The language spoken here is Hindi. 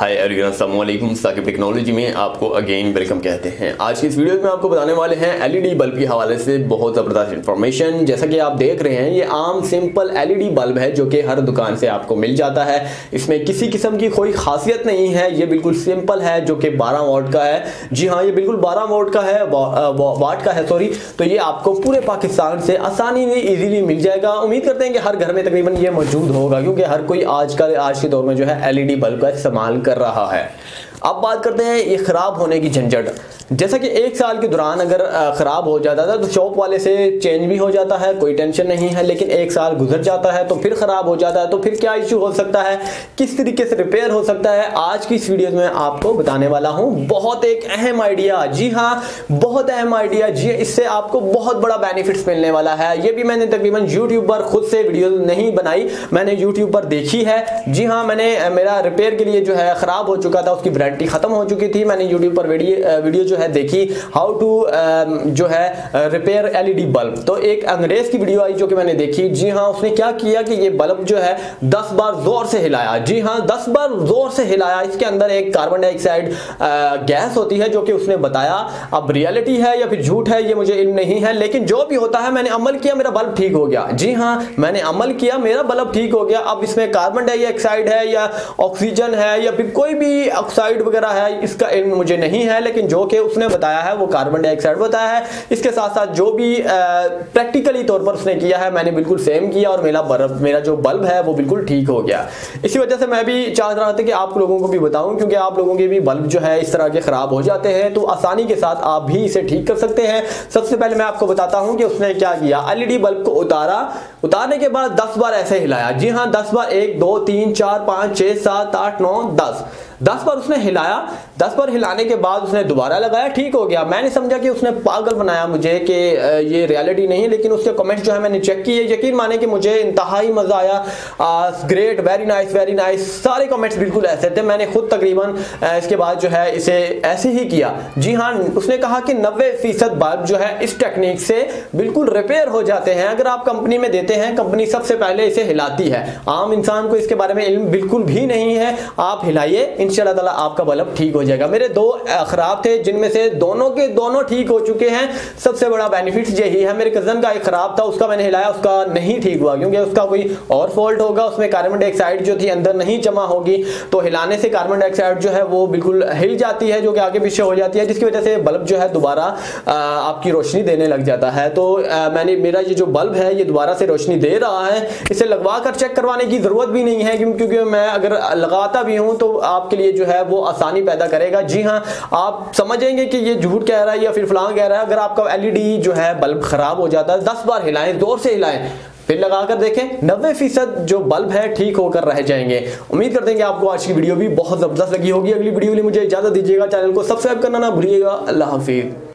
हाय एवरीवन, अस्सलाम वालेकुम। साकिब टेक्नोलॉजी में आपको अगेन वेलकम कहते हैं। आज की इस वीडियो में आपको बताने वाले हैं एलईडी बल्ब के हवाले से बहुत ज़बरदस्त इन्फॉर्मेशन। जैसा कि आप देख रहे हैं, ये आम सिंपल एलईडी बल्ब है जो कि हर दुकान से आपको मिल जाता है। इसमें किसी किस्म की कोई खासियत नहीं है। ये बिल्कुल सिंपल है जो कि 12 वॉट का है। जी हाँ, ये बिल्कुल 12 वॉट का है, वाट का है सॉरी। तो ये आपको पूरे पाकिस्तान से आसानी में ईजीली मिल जाएगा। उम्मीद करते हैं कि हर घर में तकरीबन ये मौजूद होगा, क्योंकि हर कोई आज के दौर में जो है एलईडी बल्ब का इस्तेमाल कर रहा है। अब बात करते हैं ये खराब होने की झंझट। जैसा कि 1 साल के दौरान अगर खराब हो जाता था तो शॉप वाले से चेंज भी हो जाता है, कोई टेंशन नहीं है। लेकिन 1 साल गुजर जाता है तो फिर खराब हो जाता है, तो फिर क्या इश्यू हो सकता है, किस तरीके से रिपेयर हो सकता है, आज की इस वीडियो में आपको बताने वाला हूं। बहुत एक अहम आइडिया, जी हाँ बहुत अहम आइडिया जी। इससे आपको बहुत बड़ा बेनिफिट्स मिलने वाला है। ये भी मैंने तकरीबन यूट्यूब पर खुद से वीडियो नहीं बनाई, मैंने यूट्यूब पर देखी है। जी हाँ, मैंने मेरा रिपेयर के लिए जो है खराब हो चुका था, उसकी वारंटी खत्म हो चुकी थी। मैंने यूट्यूब पर वीडियो जो है देखी, हाउ टू जो है रिपेयर एलईडी बल्ब। तो एक अंग्रेज की वीडियो आई जो कि मैंने देखी। जी हाँ, उसने क्या किया कि ये बल्ब जो है 10 बार जोर से हिलाया। जी हाँ, 10 बार जोर से हिलाया। इसके अंदर एक कार्बन डाइऑक्साइड गैस होती है जो कि उसने बताया। अब रियलिटी है या फिर झूठ है ये मुझे इल्म नहीं है, लेकिन जो भी होता है मैंने अमल किया, मेरा बल्ब ठीक हो गया। जी हाँ, मैंने अमल किया, मेरा बल्ब ठीक हो गया। अब इसमें कार्बन डाइऑक्साइड है या ऑक्सीजन है या फिर कोई भी ऑक्साइड वगैरह है, इसका इल्म मुझे नहीं है, लेकिन जो कि उसने बताया है वो कार्बन डाइऑक्साइड बताया है। इसके साथ साथ जो भी प्रैक्टिकली तौर पर उसने किया है मैंने बिल्कुल सेम किया और मेरा जो बल्ब है वो बिल्कुल ठीक हो गया। इसी वजह से मैं भी चाह रहा था कि आप लोगों को भी बताऊं, क्योंकि आप लोगों के भी बल्ब जो है इस तरह के खराब हो जाते हैं, तो आसानी के साथ आप भी इसे ठीक कर सकते हैं। सबसे पहले मैं आपको बताता हूं कि उसने क्या किया। एलईडी बल्ब को उतारने के बाद 10 बार ऐसे हिलाया। जी हाँ, 10 बार, 1 2 3 4 5 6 7 8 9 10 बार उसने हिलाया। 10 बार हिलाने के बाद उसने दोबारा लगाया, ठीक हो गया। मैंने समझा कि उसने पागल बनाया मुझे कि ये रियलिटी नहीं है, लेकिन उसके कमेंट्स जो है मैंने चेक किए। यकीन माने कि मुझे इंतहाई मजा आया। ग्रेट, वेरी नाइस, सारे कमेंट्स बिल्कुल ऐसे थे। मैंने खुद तकरीबन इसके बाद जो है इसे ऐसे ही किया। जी हाँ, उसने कहा कि 90% बल्ब जो है इस टेक्निक से बिल्कुल रिपेयर हो जाते हैं। अगर आप कंपनी में देते हैं, कंपनी सबसे पहले इसे हिलाती है। आम इंसान को इसके बारे में इल्म बिल्कुल भी नहीं है। आप हिलाइए, इंशाल्लाह ताला आपका बल्ब ठीक हो जाएगा। मेरे 2 खराब थे, जिनमें से दोनों के दोनों ठीक हो चुके हैं। सबसे बड़ा बेनिफिट यही है। मेरे कजन का एक खराब था, उसका मैंने हिलाया, उसका नहीं ठीक हुआ, क्योंकि उसका कोई और फॉल्ट होगा। उसमें कार्बन डाइऑक्साइड जो थी अंदर नहीं जमा होगी, तो हिलाने से कार्बन डाइऑक्साइड जो है वो बिल्कुल हिल जाती है, जो कि आगे पीछे हो जाती है, जिसकी वजह से बल्ब जो है दोबारा आपकी रोशनी देने लग जाता है। तो मेरा ये जो बल्ब है ये दोबारा से रोशनी दे रहा है। इसे लगवा कर चेक करवाने की जरूरत भी नहीं है, क्योंकि मैं अगर लगाता भी हूं तो आपके लिए जो है वो आसानी पैदा करेगा। जी हाँ, आप समझेंगे कि ये झूठ कह रहा है या फिर फलां कह रहा है। अगर आपका एलईडी जो है बल्ब खराब हो जाता है, 10 बार हिलाएं, जोर से हिलाएं, फिर लगाकर देखें, 90% जो बल्ब है ठीक होकर रह जाएंगे। उम्मीद करते हैं कि आपको आज की वीडियो भी बहुत जबरदस्त लगी होगी। अगली वीडियो के लिए मुझे इजाजत दीजिएगा। चैनल को सब्सक्राइब करना ना भूलिएगा। अल्लाह हाफिज।